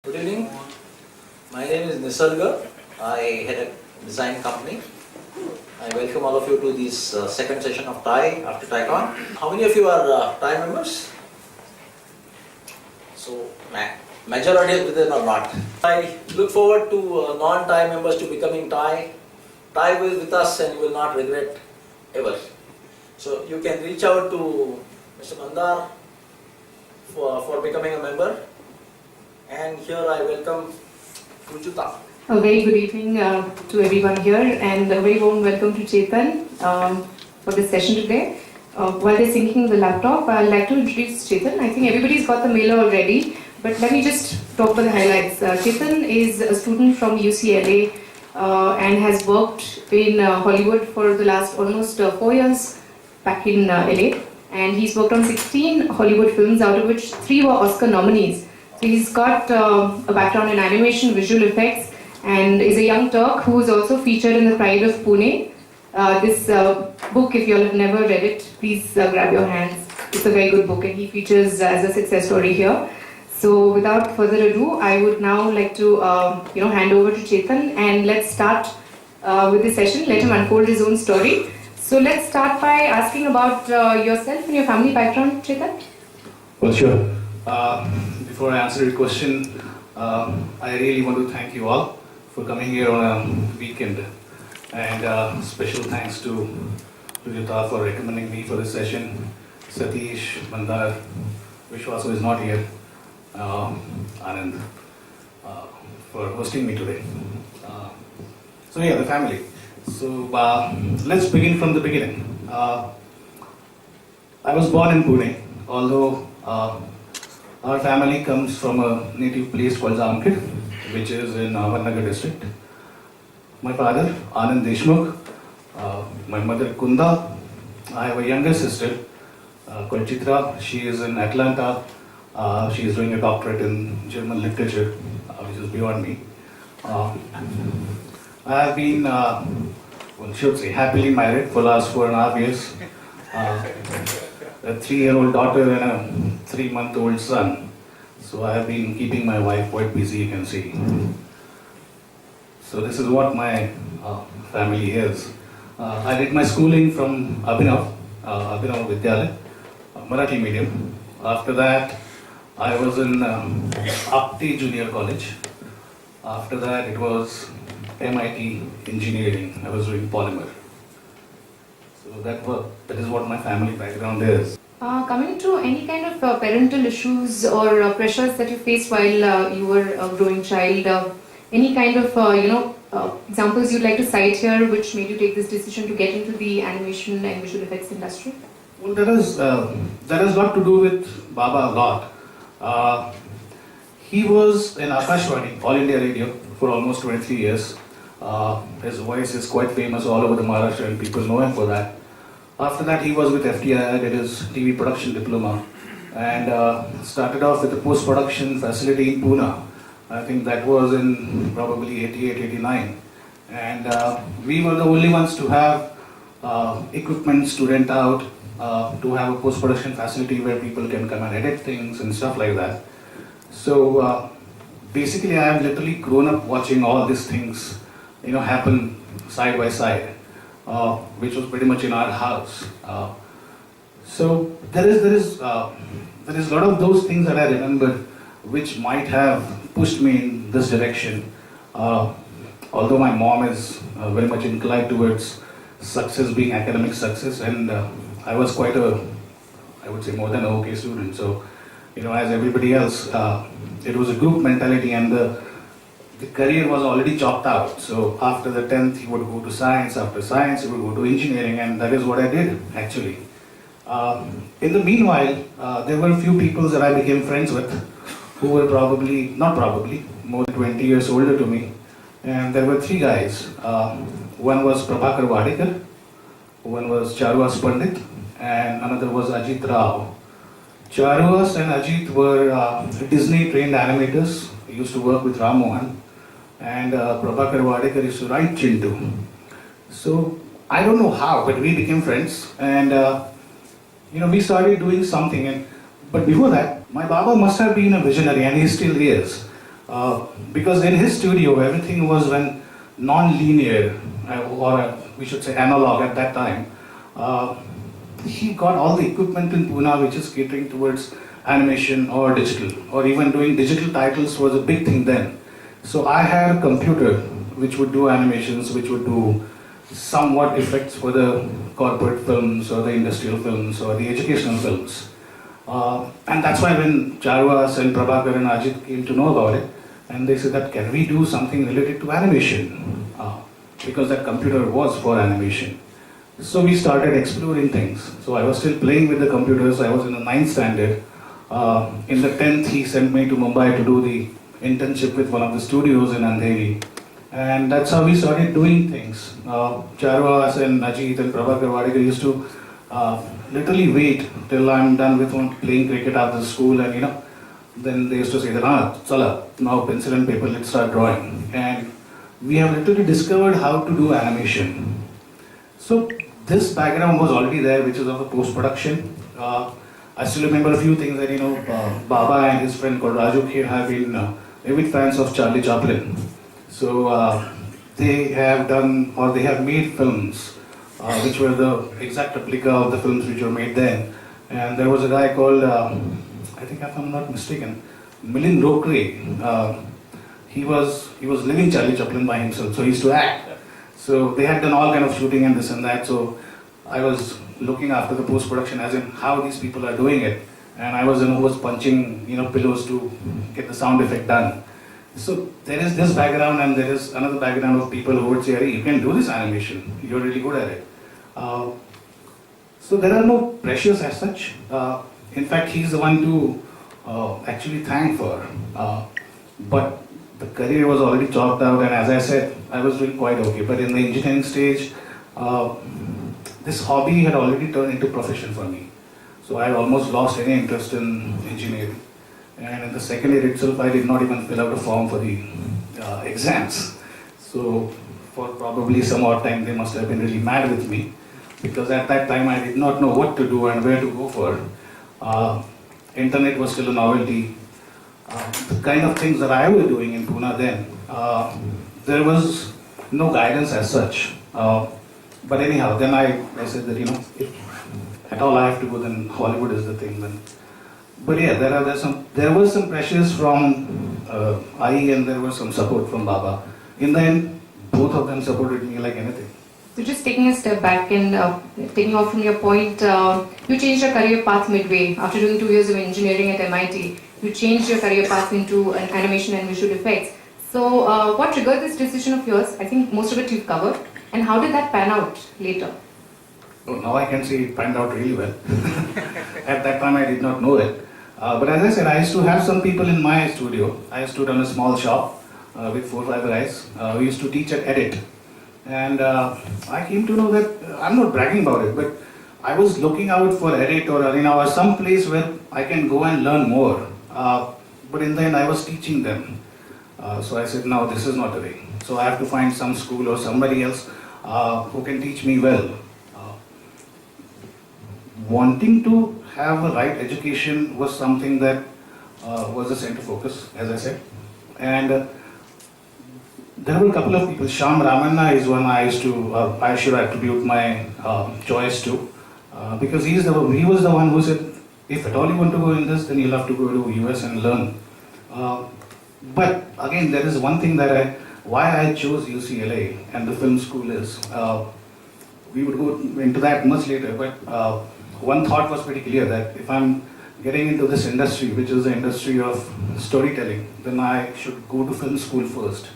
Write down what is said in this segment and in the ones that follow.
Good evening. My name is Nisarga. I head a design company. I welcome all of you to this second session of TiE after TiECon. How many of you are TiE members? So, majority of them are not. I look forward to non-TiE members to becoming TiE. TiE will with us and you will not regret ever. So, you can reach out to Mr. Mandar for becoming a member. And here I welcome Chetan. A very good evening to everyone here and a very warm welcome to Chetan for this session today. While they're syncing the laptop, I'd like to introduce Chetan. I think everybody's got the mailer already, but let me just talk about the highlights. Chetan is a student from UCLA and has worked in Hollywood for the last almost 4 years back in LA. And he's worked on 16 Hollywood films, out of which 3 were Oscar nominees. So he's got a background in animation, visual effects, and is a young Turk who is also featured in The Pride of Pune. This book, if you all have never read it, please grab your hands. It's a very good book and he features as a success story here. So without further ado, I would now like to hand over to Chetan and let's start with this session. Let him unfold his own story. So let's start by asking about yourself and your family background, Chetan. Well, sure. Before I answer your question, I really want to thank you all for coming here on a weekend. And special thanks to Chetan for recommending me for this session. Satish, Mandar, Vishwas who is not here, Anand for hosting me today. So yeah, the family. So let's begin from the beginning. I was born in Pune, although our family comes from a native place called Jamkhed, which is in Nagar district. My father, Anand Deshmukh, my mother, Kunda. I have a younger sister called Chitra. She is in Atlanta. She is doing a doctorate in German literature, which is beyond me. I have been, should say, happily married for the last 4.5 years. A 3-year-old daughter and a 3-month-old son. So I have been keeping my wife quite busy, you can see. So this is what my family is. I did my schooling from Abhinav Vidyalaya, Marathi medium. After that, I was in Apti Junior College. After that, it was MIT Engineering. I was doing polymer. So that is what my family background is. Coming to any kind of parental issues or pressures that you faced while you were a growing child, any kind of examples you'd like to cite here which made you take this decision to get into the animation and visual effects industry? Well, that has got to do with Baba a lot. He was in Akashvani, All India Radio, for almost 23 years. His voice is quite famous all over the Maharashtra and people know him for that. After that, he was with FTI, did his TV production diploma and started off with a post-production facility in Pune. I think that was in probably 88, 89. And we were the only ones to have equipment to rent out, to have a post-production facility where people can come and edit things and stuff like that. So basically, I have literally grown up watching all these things happen side by side. Which was pretty much in our house. So there is a lot of those things that I remember which might have pushed me in this direction. Although my mom is very much inclined towards success being academic success, and I was quite I would say more than an okay student. So as everybody else, it was a group mentality and the career was already chalked out. So after the 10th, he would go to science. After science, he would go to engineering, and that is what I did actually. In the meanwhile, there were a few people that I became friends with who were more than 20 years older to me. And there were 3 guys. One was Prabhakar Wadekar, one was Charuvas Pandit, and another was Ajit Rao. Charuvas and Ajit were Disney trained animators. He used to work with Ram Mohan. And Prabhakar Wadekar used to write Chintu. So I don't know how, but we became friends, and we started doing something. But before that, my Baba must have been a visionary, and he still is. Because in his studio, everything was when non-linear, or we should say analog at that time. He got all the equipment in Pune which is catering towards animation or digital, or even doing digital titles was a big thing then. So I had a computer which would do animations, which would do somewhat effects for the corporate films or the industrial films or the educational films. And that's why when Charvas and Prabhakar and Ajit came to know about it, and they said that can we do something related to animation? Because that computer was for animation. So we started exploring things. So I was still playing with the computers. I was in the 9th standard. In the 10th, he sent me to Mumbai to do the internship with one of the studios in Andheri. And that's how we started doing things. Charvas and Ajit and Prabhakar Wadekar used to literally wait till I'm done with playing cricket after school, and then they used to say that, chala, now pencil and paper, let's start drawing. And we have literally discovered how to do animation. So this background was already there, which is of the post-production. I still remember a few things that, Baba and his friend called Raju here have been avid fans of Charlie Chaplin. So they have done, or they have made films which were the exact replica of the films which were made then. And there was a guy called, I think if I'm not mistaken, Milind Rokre. He was living Charlie Chaplin by himself, so he used to act. So they had done all kind of shooting and this and that. So I was looking after the post-production, as in how these people are doing it. And I was the one who was punching, pillows to get the sound effect done. So there is this background, and there is another background of people who would say, "Hey, you can do this animation. You're really good at it." So there are no pressures as such. In fact, he's the one to actually thank for. But the career was already chalked out, and as I said, I was doing quite okay. But in the engineering stage, this hobby had already turned into profession for me. So I almost lost any interest in engineering. And in the second year itself, I did not even fill out a form for the exams. So for probably some odd time, they must have been really mad with me, because at that time I did not know what to do and where to go for. Internet was still a novelty. The kind of things that I was doing in Pune then, there was no guidance as such. But anyhow, then I said that, if at all I have to go, then Hollywood is the thing then. But yeah, there was some pressures from IE, and there was some support from Baba. In the end, both of them supported me like anything. So just taking a step back and taking off from your point, you changed your career path midway. After doing 2 years of engineering at MIT, you changed your career path into animation and visual effects. So what triggered this decision of yours? I think most of it you've covered. And how did that pan out later? Oh, now I can say it panned out really well. At that time I did not know it. But as I said, I used to have some people in my studio. I used to run a small shop with 4 or 5 guys. We used to teach at Edit. And I came to know that, I'm not bragging about it, but I was looking out for Edit or Arena or some place where I can go and learn more. But in the end, I was teaching them. So I said, no, this is not the way. So I have to find some school or somebody else who can teach me well. Wanting to have a right education was something that was the center focus, as I said. And there were a couple of people. Shyam Ramanna is one I should attribute my choice to, because he was the one who said, if at all you want to go in this, then you'll have to go to US and learn. But again, there is one thing that why I chose UCLA and the film school is, we would go into that much later, but one thought was pretty clear that if I'm getting into this industry, which is the industry of storytelling, then I should go to film school first,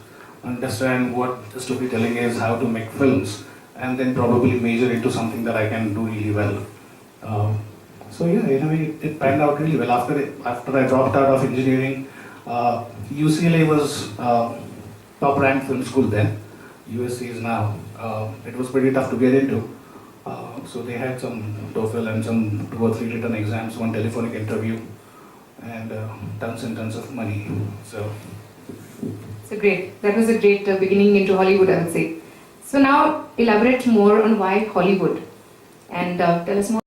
understand what the storytelling is, how to make films, and then probably major into something that I can do really well. So yeah, in a way, it panned out really well. After I dropped out of engineering, UCLA was top ranked film school then. USC is now. It was pretty tough to get into. So they had some TOEFL and some 2 or 3 written exams, one telephonic interview, and tons and tons of money. So great. That was a great beginning into Hollywood, I would say. So now elaborate more on why Hollywood, and tell us more.